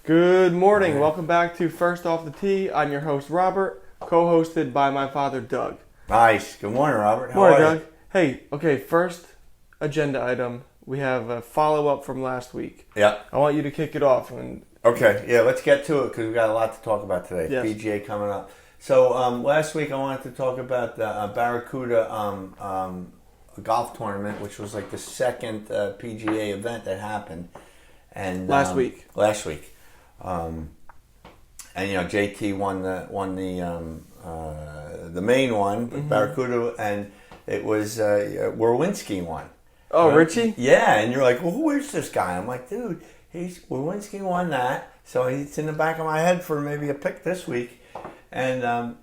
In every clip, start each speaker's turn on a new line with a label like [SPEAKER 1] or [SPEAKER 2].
[SPEAKER 1] Good morning. Welcome back to First Off the Tee. I'm your host, Robert, co-hosted by my father, Doug.
[SPEAKER 2] Nice. Good morning, Robert. How
[SPEAKER 1] Morning,
[SPEAKER 2] are
[SPEAKER 1] Doug. Hey, okay, first agenda item. We have a follow-up from last week.
[SPEAKER 2] Yeah.
[SPEAKER 1] I want you to kick it off.
[SPEAKER 2] Okay. Yeah, let's get to it because we've got a lot to talk about today.
[SPEAKER 1] Yes.
[SPEAKER 2] PGA coming up. So last week I wanted to talk about the Barracuda golf tournament, which was like the second PGA event that happened. And
[SPEAKER 1] Last week.
[SPEAKER 2] And JT won the main one, Barracuda, and it was Werwinski won.
[SPEAKER 1] Oh,
[SPEAKER 2] right?
[SPEAKER 1] Richie?
[SPEAKER 2] Yeah, and you're like, well, where's this guy? I'm like, dude, Werwinski won that, so he's in the back of my head for maybe a pick this week, and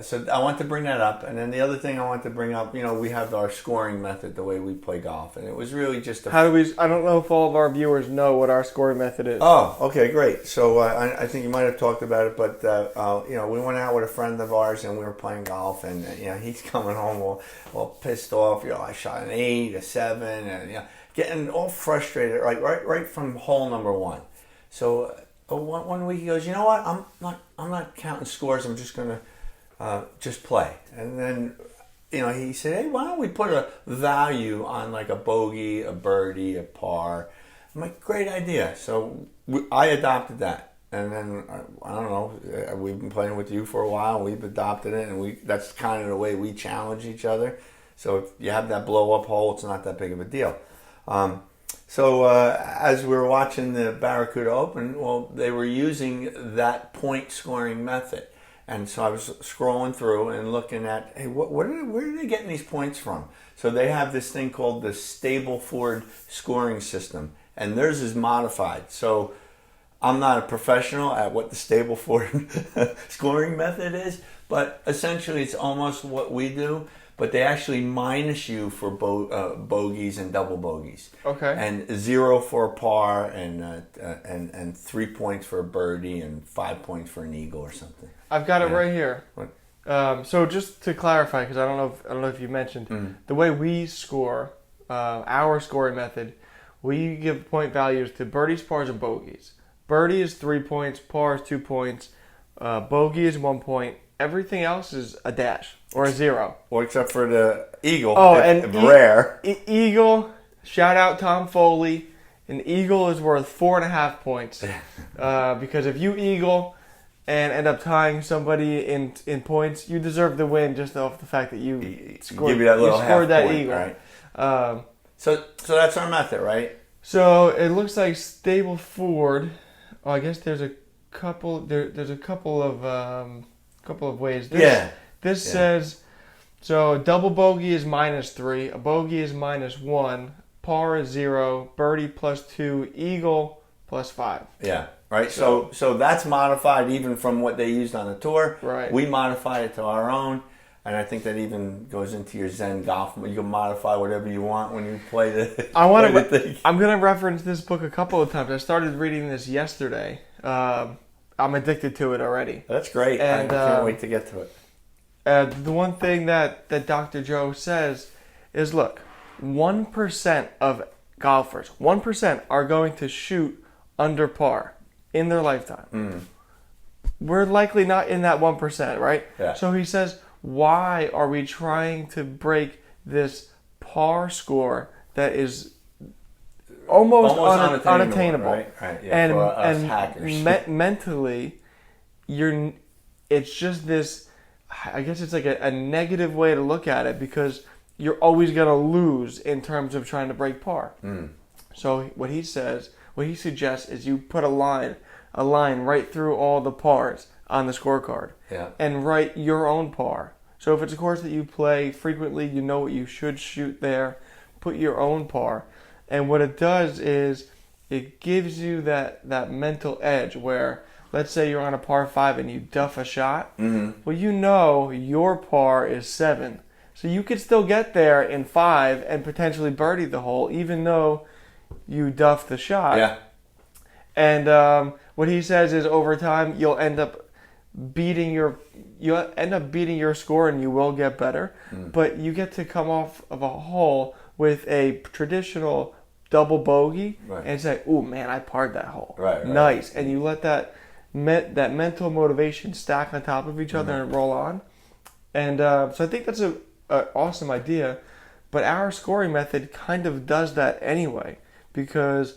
[SPEAKER 2] so I want to bring that up. And then the other thing I want to bring up, we have our scoring method, the way we play golf, and it was really just
[SPEAKER 1] I don't know if all of our viewers know what our scoring method is.
[SPEAKER 2] Oh, okay, great. So I think you might have talked about it, but we went out with a friend of ours and we were playing golf, and he's coming home all pissed off. I shot an 8, a 7, and getting all frustrated right from hole number 1. So one week he goes, you know what? I'm not counting scores. I'm just gonna just play. And then he said, hey, why don't we put a value on like a bogey, a birdie, a par? I'm like, great idea. So I adopted that. And then, I don't know, we've been playing with you for a while. We've adopted it, and that's kind of the way we challenge each other. So if you have that blow-up hole, it's not that big of a deal. So as we were watching the Barracuda Open, well, they were using that point scoring method. And so I was scrolling through and looking at, hey, where are they getting these points from? So they have this thing called the Stableford scoring system, and theirs is modified. So I'm not a professional at what the Stableford scoring method is, but essentially it's almost what we do, but they actually minus you for bogeys and double bogeys.
[SPEAKER 1] Okay.
[SPEAKER 2] And 0 for a par, and 3 points for a birdie, and 5 points for an eagle or something.
[SPEAKER 1] I've got it right here.
[SPEAKER 2] What?
[SPEAKER 1] So just to clarify, because I don't know if you mentioned, the way we score, our scoring method, we give point values to birdies, pars, and bogeys. Birdie is 3 points, par is 2 points, bogey is 1 point. Everything else is a dash or a 0.
[SPEAKER 2] Or except for the eagle.
[SPEAKER 1] Oh, and
[SPEAKER 2] rare.
[SPEAKER 1] Eagle, shout out Tom Foley. An eagle is worth 4.5 points. Because if you eagle and end up tying somebody in points, you deserve the win just off the fact that you scored that eagle.
[SPEAKER 2] Right? So that's our method, right?
[SPEAKER 1] So it looks like Stableford. Oh, I guess there's a couple. There's a couple of ways. This says so. A double bogey is -3. A bogey is -1. Par is 0. Birdie +2. Eagle +5.
[SPEAKER 2] Yeah. Right. So that's modified even from what they used on the tour.
[SPEAKER 1] Right.
[SPEAKER 2] We modified it to our own. And I think that even goes into your Zen golf. You can modify whatever you want when you play the.
[SPEAKER 1] I'm going to reference this book a couple of times. I started reading this yesterday. I'm addicted to it already.
[SPEAKER 2] That's great.
[SPEAKER 1] And,
[SPEAKER 2] I can't wait to get to it.
[SPEAKER 1] The one thing that Dr. Joe says is, look, 1% of golfers, 1% are going to shoot under par in their lifetime. We're likely not in that 1%, right?
[SPEAKER 2] Yeah.
[SPEAKER 1] So he says, why are we trying to break this par score that is almost unattainable?
[SPEAKER 2] Right. Yeah, for us hackers.
[SPEAKER 1] Mentally, it's just this, I guess it's like a negative way to look at it, because you're always going to lose in terms of trying to break par. So what he suggests is you put a line right through all the pars on the scorecard, and write your own par. So if it's a course that you play frequently, you know what you should shoot there, put your own par. And what it does is it gives you that mental edge where, let's say you're on a par 5 and you duff a shot. Well, your par is 7. So you could still get there in 5 and potentially birdie the hole, even though you duff the shot.
[SPEAKER 2] Yeah.
[SPEAKER 1] And what he says is over time you'll end up beating your score, and you will get better. But you get to come off of a hole with a traditional double bogey
[SPEAKER 2] Right.
[SPEAKER 1] and say, "Ooh, man, I parred that hole.
[SPEAKER 2] Right.
[SPEAKER 1] Nice." And you let that mental motivation stack on top of each other and roll on. And so I think that's a awesome idea. But our scoring method kind of does that anyway, because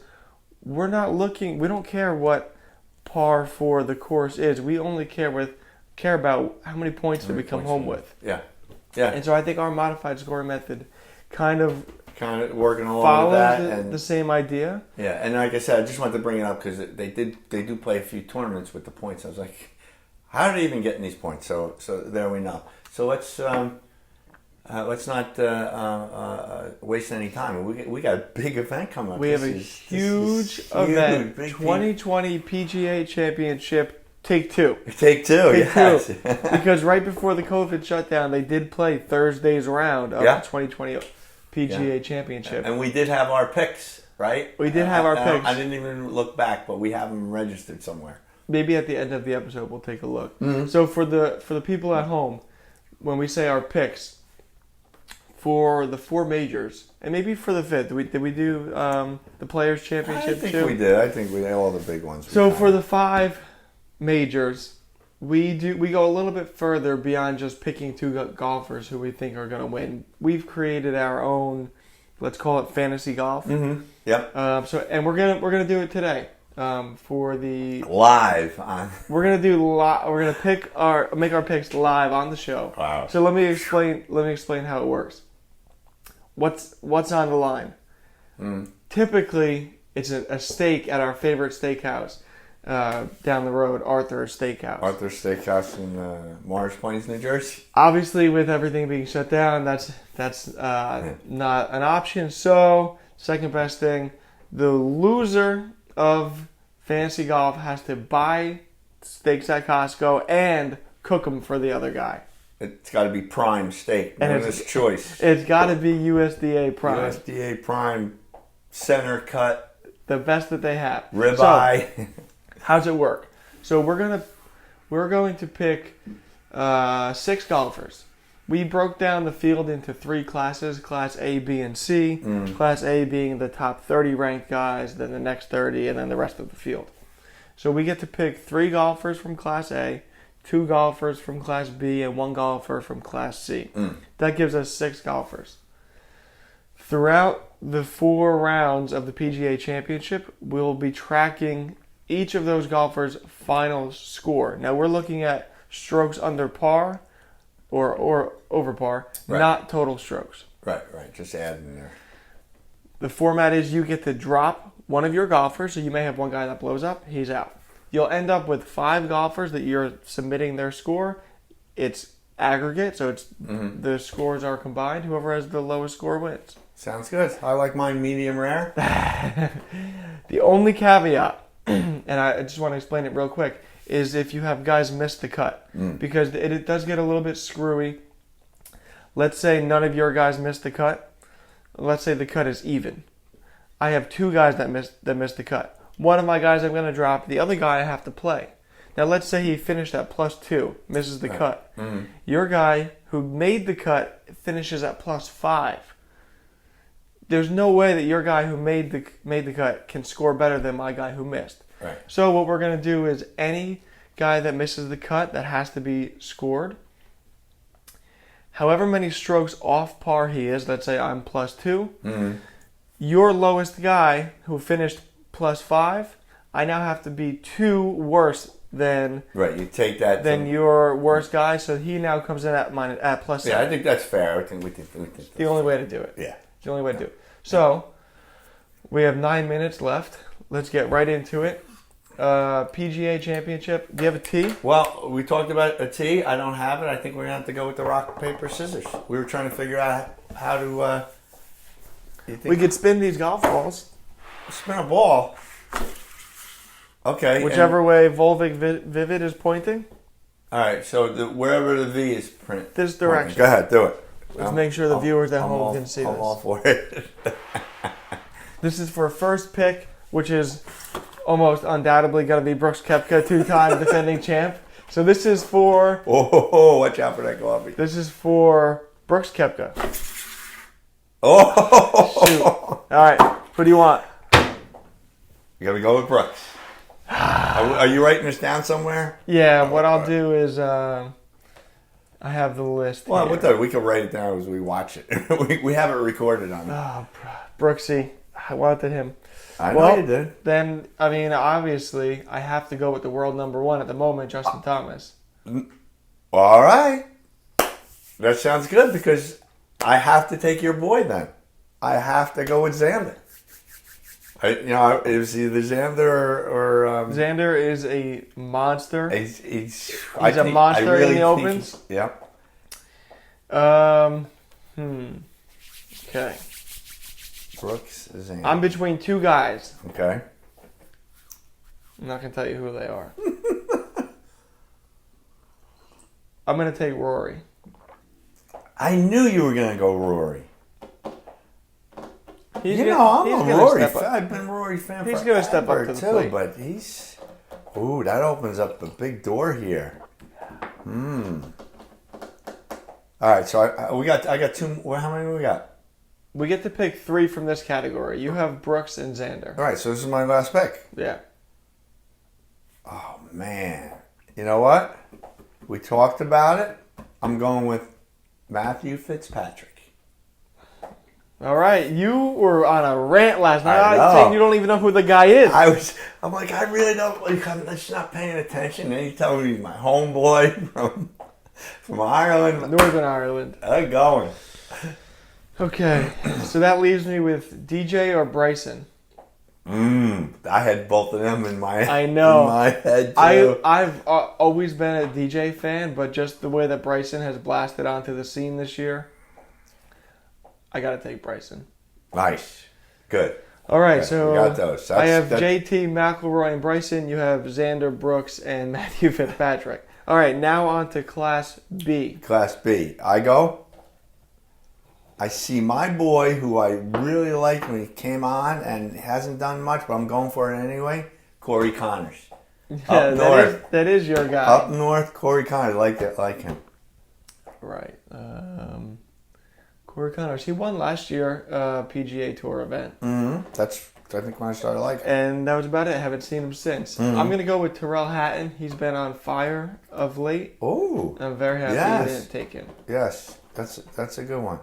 [SPEAKER 1] we don't care what par for the course is. We only care about how many points did we come home with.
[SPEAKER 2] Yeah. Yeah.
[SPEAKER 1] And so I think our modified scoring method kind of
[SPEAKER 2] working along
[SPEAKER 1] follows
[SPEAKER 2] with that.
[SPEAKER 1] the same idea.
[SPEAKER 2] Yeah, and like I said, I just wanted to bring it up because they do play a few tournaments with the points. I was like, how did they even get in these points? So there we know. So let's not waste any time. We got a big event coming up.
[SPEAKER 1] We have a huge event, 2020 PGA Championship. Take two.
[SPEAKER 2] Yes.
[SPEAKER 1] Because right before the COVID shutdown, they did play Thursday's round of the 2020 PGA Championship.
[SPEAKER 2] And we did have our picks, right?
[SPEAKER 1] We did have our picks.
[SPEAKER 2] I didn't even look back, but we have them registered somewhere.
[SPEAKER 1] Maybe at the end of the episode, we'll take a look.
[SPEAKER 2] Mm-hmm.
[SPEAKER 1] So for the people at home, when we say our picks for the 4 majors, and maybe for the 5th, did we do the Players' Championship
[SPEAKER 2] I think
[SPEAKER 1] too?
[SPEAKER 2] we did. I think we had all the big ones.
[SPEAKER 1] So for the 5 majors, we go a little bit further beyond just picking 2 golfers who we think are going to win. We've created our own, let's call it fantasy golf.
[SPEAKER 2] Mm-hmm. Yep.
[SPEAKER 1] And we're gonna do it today. For the
[SPEAKER 2] live on.
[SPEAKER 1] We're gonna make our picks live on the show.
[SPEAKER 2] Wow.
[SPEAKER 1] So let me explain how it works. What's on the line? Typically, it's a steak at our favorite steakhouse down the road, Arthur's Steakhouse.
[SPEAKER 2] Arthur's Steakhouse in Morris Plains, New Jersey.
[SPEAKER 1] Obviously, with everything being shut down, that's not an option. So, second best thing, the loser of fantasy golf has to buy steaks at Costco and cook them for the other guy.
[SPEAKER 2] It's got to be prime steak. And it's choice.
[SPEAKER 1] It's got to be USDA prime.
[SPEAKER 2] USDA prime, center cut.
[SPEAKER 1] The best that they have.
[SPEAKER 2] Ribeye.
[SPEAKER 1] So, how's it work? So we're going to pick 6 golfers. We broke down the field into 3 classes, Class A, B, and C. Class A being the top 30 ranked guys, then the next 30, and then the rest of the field. So we get to pick 3 golfers from Class A, 2 golfers from Class B, and 1 golfer from Class C. That gives us 6 golfers. Throughout the 4 rounds of the PGA Championship, we'll be tracking each of those golfers' final score. Now we're looking at strokes under par or over par, not total strokes.
[SPEAKER 2] Right. Just add in there.
[SPEAKER 1] The format is you get to drop one of your golfers, so you may have one guy that blows up, he's out. You'll end up with 5 golfers that you're submitting their score. It's aggregate, so it's the scores are combined. Whoever has the lowest score wins.
[SPEAKER 2] Sounds good. I like mine medium rare.
[SPEAKER 1] The only caveat, and I just want to explain it real quick, is if you have guys miss the cut. Because it does get a little bit screwy. Let's say none of your guys missed the cut. Let's say the cut is even. I have 2 guys that missed the cut. One of my guys I'm going to drop. The other guy I have to play. Now let's say he finished at +2, misses the cut. Your guy who made the cut finishes at +5. There's no way that your guy who made the cut can score better than my guy who missed.
[SPEAKER 2] Right.
[SPEAKER 1] So what we're going to do is any guy that misses the cut, that has to be scored. However many strokes off par he is, let's say I'm +2, your lowest guy who finished +5, I now have to be 2 worse than
[SPEAKER 2] you take that
[SPEAKER 1] than your worst guy, so he now comes in at +7.
[SPEAKER 2] Yeah, I think that's fair. I think we think
[SPEAKER 1] the only way to do it.
[SPEAKER 2] Yeah.
[SPEAKER 1] It's the only way to do it. So, we have 9 minutes left. Let's get right into it. PGA Championship. Do you have a tee?
[SPEAKER 2] Well, we talked about a tee. I don't have it. I think we're going to have to go with the rock, paper, scissors. We were trying to figure out how to...
[SPEAKER 1] we could spin these golf balls.
[SPEAKER 2] Spin a ball? Okay.
[SPEAKER 1] Whichever way Volvic Vivid is pointing.
[SPEAKER 2] All right, so wherever the V is print.
[SPEAKER 1] This direction.
[SPEAKER 2] Go ahead, do it.
[SPEAKER 1] Let's make sure the viewers at home can see this.
[SPEAKER 2] I'm all for it.
[SPEAKER 1] This is for first pick, which is almost undoubtedly going to be Brooks Koepka, 2-time defending champ. So this is for...
[SPEAKER 2] Oh, watch out for that coffee.
[SPEAKER 1] This is for Brooks Koepka.
[SPEAKER 2] Oh!
[SPEAKER 1] Shoot. All right. Who do you want?
[SPEAKER 2] You got to go with Brooks. Are you writing this down somewhere?
[SPEAKER 1] Yeah, what I'll do is I have the list.
[SPEAKER 2] Well,
[SPEAKER 1] here.
[SPEAKER 2] we can write it down as we watch it. we have it recorded on it.
[SPEAKER 1] Oh, Brooksy. I wanted him.
[SPEAKER 2] I know you did.
[SPEAKER 1] Then, I mean, obviously, I have to go with the world number one at the moment, Justin Thomas.
[SPEAKER 2] All right. That sounds good because I have to take your boy then. I have to go with Xander. It was either Xander or
[SPEAKER 1] Xander is a monster.
[SPEAKER 2] He's
[SPEAKER 1] a monster in the opens.
[SPEAKER 2] Yep.
[SPEAKER 1] Okay.
[SPEAKER 2] Brooks, Xander.
[SPEAKER 1] I'm between two guys.
[SPEAKER 2] Okay.
[SPEAKER 1] I'm not going to tell you who they are. I'm going to take Rory.
[SPEAKER 2] I knew you were going to go Rory.
[SPEAKER 1] I'm
[SPEAKER 2] a Rory fan. I've been a Rory fan
[SPEAKER 1] he's
[SPEAKER 2] forever
[SPEAKER 1] going to step up to the plate.
[SPEAKER 2] But he's... Ooh, that opens up a big door here. All right, so I got two... Well, how many do we got?
[SPEAKER 1] We get to pick three from this category. You have Brooks and Xander.
[SPEAKER 2] All right, so this is my last pick.
[SPEAKER 1] Yeah.
[SPEAKER 2] Oh, man. You know what? We talked about it. I'm going with Matthew Fitzpatrick.
[SPEAKER 1] All right, you were on a rant last night.
[SPEAKER 2] I know.
[SPEAKER 1] Saying you don't even know who the guy is.
[SPEAKER 2] I'm like, I really don't. I'm just not paying attention. And he told me he's my homeboy from Ireland.
[SPEAKER 1] Northern Ireland.
[SPEAKER 2] I'm going.
[SPEAKER 1] Okay, so that leaves me with DJ or Bryson.
[SPEAKER 2] I had both of them in my.
[SPEAKER 1] I know.
[SPEAKER 2] In my head too.
[SPEAKER 1] I've always been a DJ fan, but just the way that Bryson has blasted onto the scene this year, I got to take Bryson.
[SPEAKER 2] Nice, good.
[SPEAKER 1] All right,
[SPEAKER 2] okay,
[SPEAKER 1] so
[SPEAKER 2] we got those.
[SPEAKER 1] I have JT, McElroy, and Bryson. You have Xander, Brooks, and Matthew Fitzpatrick. All right, now on to Class B.
[SPEAKER 2] Class B. I go. I see my boy, who I really liked when he came on and hasn't done much, but I'm going for it anyway, Corey Connors.
[SPEAKER 1] Yeah, that is your guy.
[SPEAKER 2] Up north, Corey Connors. Like him.
[SPEAKER 1] Right. Corey Connors. He won last year PGA Tour event.
[SPEAKER 2] Mm-hmm. That's, I think, when I started liking him.
[SPEAKER 1] And that was about it. I haven't seen him since. I'm going to go with Terrell Hatton. He's been on fire of late.
[SPEAKER 2] Oh.
[SPEAKER 1] I'm very happy I didn't take him.
[SPEAKER 2] Yes. That's a good one.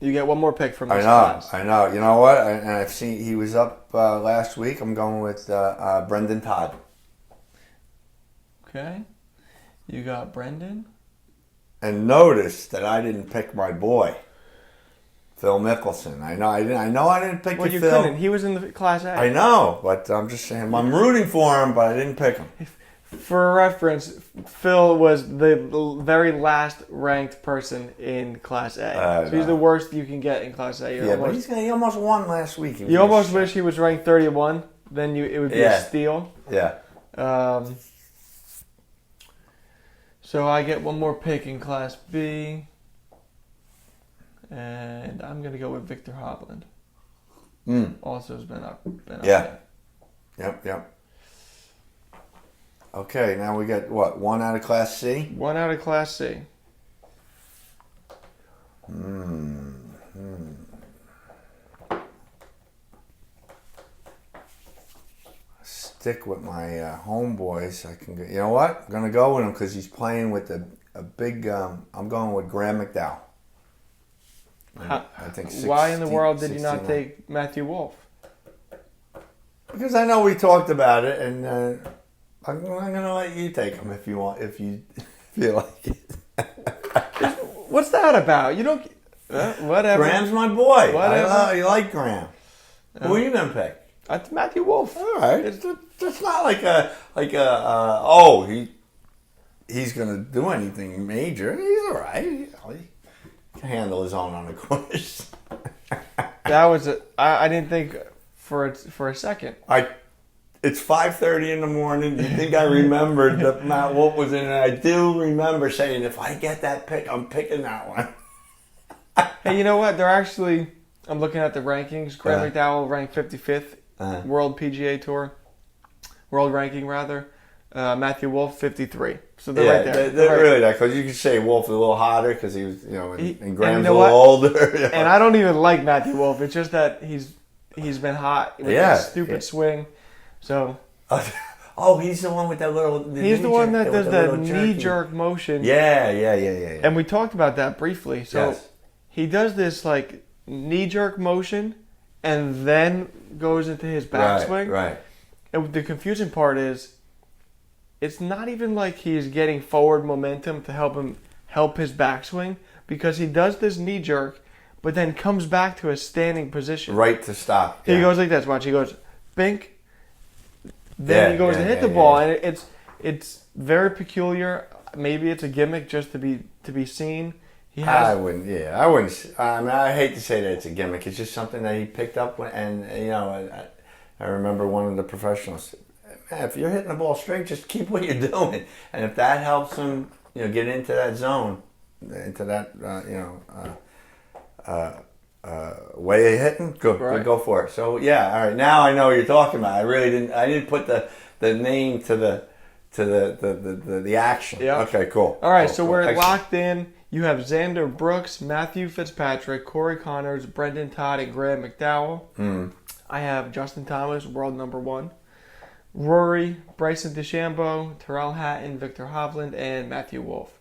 [SPEAKER 1] You get one more pick from this class.
[SPEAKER 2] I know. You know what? And I've seen he was up last week. I'm going with Brendan Todd.
[SPEAKER 1] Okay. You got Brendan.
[SPEAKER 2] And notice that I didn't pick my boy, Phil Mickelson. I know I didn't pick
[SPEAKER 1] Well, you
[SPEAKER 2] Phil.
[SPEAKER 1] couldn't. He was in the Class A.
[SPEAKER 2] I know, but I'm just saying I'm rooting for him, but I didn't pick him.
[SPEAKER 1] For reference, Phil was the very last ranked person in Class A. So he's the worst you can get in Class A.
[SPEAKER 2] But he almost won last week.
[SPEAKER 1] You almost wish he was ranked 31. Then it would be a steal.
[SPEAKER 2] Yeah.
[SPEAKER 1] So I get one more pick in Class B. And I'm going to go with Victor Hovland. Also has been up there.
[SPEAKER 2] Yep. Okay, now we got what? One out of Class C?
[SPEAKER 1] One out of Class C.
[SPEAKER 2] Stick with my homeboys. I can. You know what? I'm gonna go with him because he's playing with a big. I'm going with Graham McDowell. I think.
[SPEAKER 1] Why in the world did you not take Matthew Wolff?
[SPEAKER 2] Because I know we talked about it, and I'm gonna let you take him if you want. If you feel like it.
[SPEAKER 1] What's that about? You don't. Whatever.
[SPEAKER 2] Graham's my boy.
[SPEAKER 1] Whatever.
[SPEAKER 2] You like Graham. Who are you gonna pick?
[SPEAKER 1] It's Matthew Wolff.
[SPEAKER 2] All right. It's not he's gonna do anything major. He's all right. He can handle his own on the course.
[SPEAKER 1] That was I didn't think for a second.
[SPEAKER 2] It's 5:30 in the morning. You think I remembered that Matt Wolff was in it? I do remember saying, if I get that pick, I'm picking that one.
[SPEAKER 1] Hey, you know what? They're actually. I'm looking at the rankings. Graham McDowell ranked 55th. World PGA Tour. World ranking, rather. Matthew Wolff 53. So they're right there.
[SPEAKER 2] They're
[SPEAKER 1] right.
[SPEAKER 2] really that, because you could say Wolf a little hotter because he was, and Graham's
[SPEAKER 1] you know
[SPEAKER 2] a little older.
[SPEAKER 1] And I don't even like Matthew Wolff. It's just that he's been hot with his stupid swing. So.
[SPEAKER 2] Oh, he's the one with that little.
[SPEAKER 1] He's the one that does that knee jerk motion.
[SPEAKER 2] Yeah.
[SPEAKER 1] And we talked about that briefly. So he does this like knee jerk motion, and then goes into his backswing.
[SPEAKER 2] Right.
[SPEAKER 1] And the confusing part is, it's not even like he's getting forward momentum to help his backswing, because he does this knee jerk, but then comes back to a standing position.
[SPEAKER 2] Right to stop.
[SPEAKER 1] He goes like this. Watch. He goes, bink. Then he goes to hit the ball, and it's very peculiar. Maybe it's a gimmick just to be seen.
[SPEAKER 2] I wouldn't. I mean, I hate to say that it's a gimmick. It's just something that he picked up, and I remember one of the professionals. Man, if you're hitting the ball straight, just keep what you're doing, and if that helps him, get into that zone, into that, way of hitting, good, go for it. So all right. Now I know what you're talking about. I didn't put the name to the action.
[SPEAKER 1] Yeah.
[SPEAKER 2] Okay, cool.
[SPEAKER 1] All right,
[SPEAKER 2] cool,
[SPEAKER 1] so we're locked in. You have Xander Brooks, Matthew Fitzpatrick, Corey Connors, Brendan Todd, and Graham McDowell. I have Justin Thomas, world number 1. Rory, Bryson DeChambeau, Terrell Hatton, Victor Hovland, and Matthew Wolff.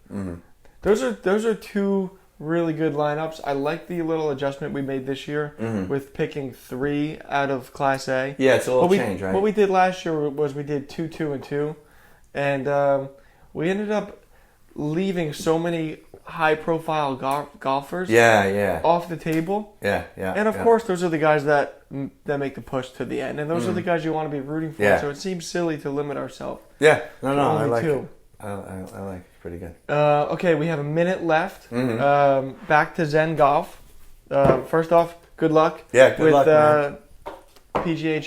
[SPEAKER 1] Those are 2 really good lineups. I like the little adjustment we made this year with picking 3 out of Class A.
[SPEAKER 2] Yeah, it's a little change, right?
[SPEAKER 1] What we did last year was we did 2, 2, and 2, and we ended up leaving so many high-profile golfers off the table. And of course, those are the guys that make the push to the end, and those are the guys you want to be rooting for. So it seems silly to limit ourselves.
[SPEAKER 2] No, I like
[SPEAKER 1] 2.
[SPEAKER 2] it. I like it. Pretty good.
[SPEAKER 1] Okay, we have a minute left. Back to Zen Golf. First off, good luck.
[SPEAKER 2] Yeah, good luck, man.
[SPEAKER 1] PGA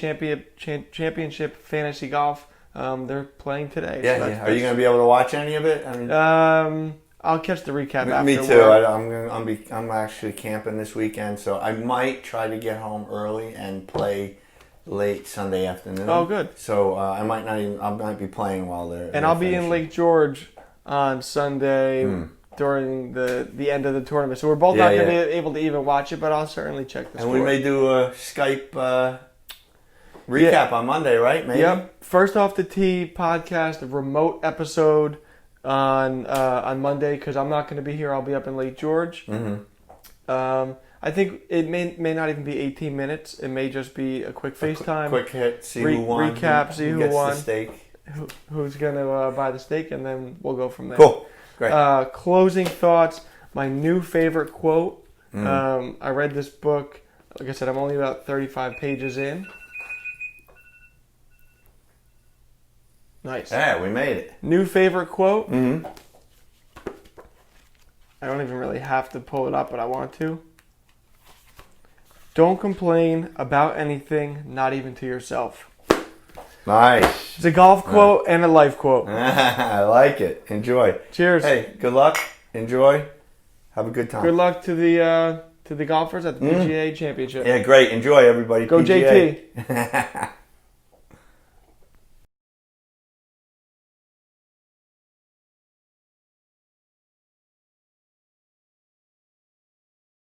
[SPEAKER 1] Championship Fantasy Golf. They're playing today.
[SPEAKER 2] Yeah,
[SPEAKER 1] so
[SPEAKER 2] Are you going to be able to watch any of it? I mean,
[SPEAKER 1] I'll catch the recap after.
[SPEAKER 2] Me too. I'm actually camping this weekend, so I might try to get home early and play late Sunday afternoon.
[SPEAKER 1] Oh, good.
[SPEAKER 2] So I might be playing while they're.
[SPEAKER 1] And I'll be in Lake George on Sunday during the end of the tournament. So we're both not going to be able to even watch it, but I'll certainly check the score.
[SPEAKER 2] And we may do a Skype recap on Monday, right? Maybe.
[SPEAKER 1] Yep. First Off the Tee podcast, a remote episode on Monday, because I'm not going to be here. I'll be up in Lake George. I think it may not even be 18 minutes. It may just be a quick FaceTime.
[SPEAKER 2] Quick hit, see who won.
[SPEAKER 1] Recap, see who
[SPEAKER 2] gets
[SPEAKER 1] won.
[SPEAKER 2] The steak.
[SPEAKER 1] Who's going to buy the steak, and then we'll go from there.
[SPEAKER 2] Cool. Great.
[SPEAKER 1] Closing thoughts. My new favorite quote. I read this book. Like I said, I'm only about 35 pages in. Nice.
[SPEAKER 2] Yeah, we made it.
[SPEAKER 1] New favorite quote. I don't even really have to pull it up, but I want to. Don't complain about anything, not even to yourself.
[SPEAKER 2] Nice.
[SPEAKER 1] It's a golf quote and a life quote.
[SPEAKER 2] I like it. Enjoy.
[SPEAKER 1] Cheers.
[SPEAKER 2] Hey, good luck. Enjoy. Have a good time.
[SPEAKER 1] Good luck to the golfers at the PGA Championship.
[SPEAKER 2] Yeah, great. Enjoy, everybody.
[SPEAKER 1] Go
[SPEAKER 2] PGA.
[SPEAKER 1] JT.